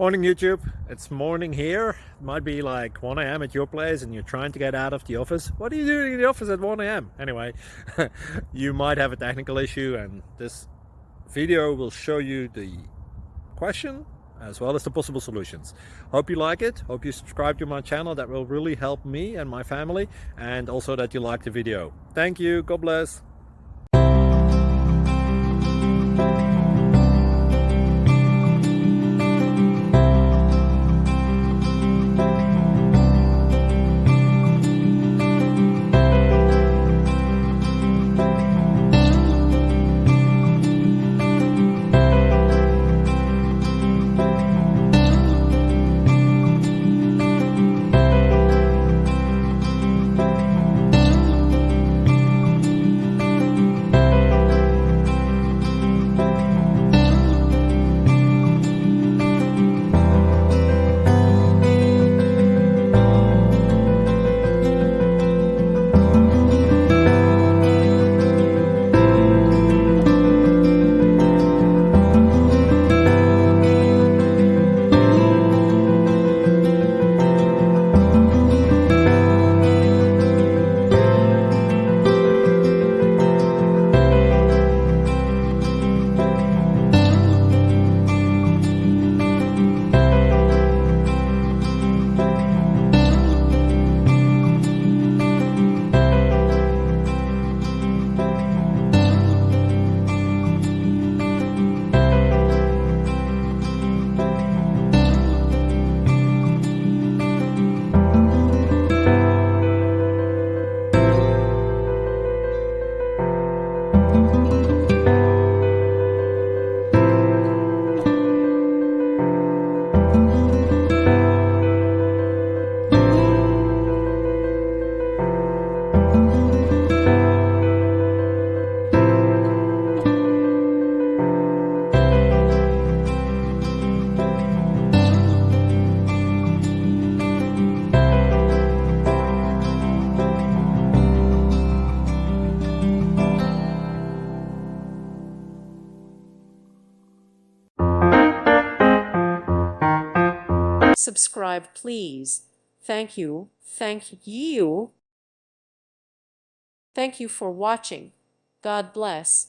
Morning YouTube, it's morning here. It might be like 1 a.m. at your place and you're trying to get out of the office. What are you doing in the office at 1 a.m.? Anyway, you might have a technical issue and this video will show you the question as well as the possible solutions. Hope you like it, hope you subscribe to my channel. That will really help me and my family, and also that you like the video. Thank you, God bless. Subscribe, please. Thank you. Thank you. Thank you for watching. God bless.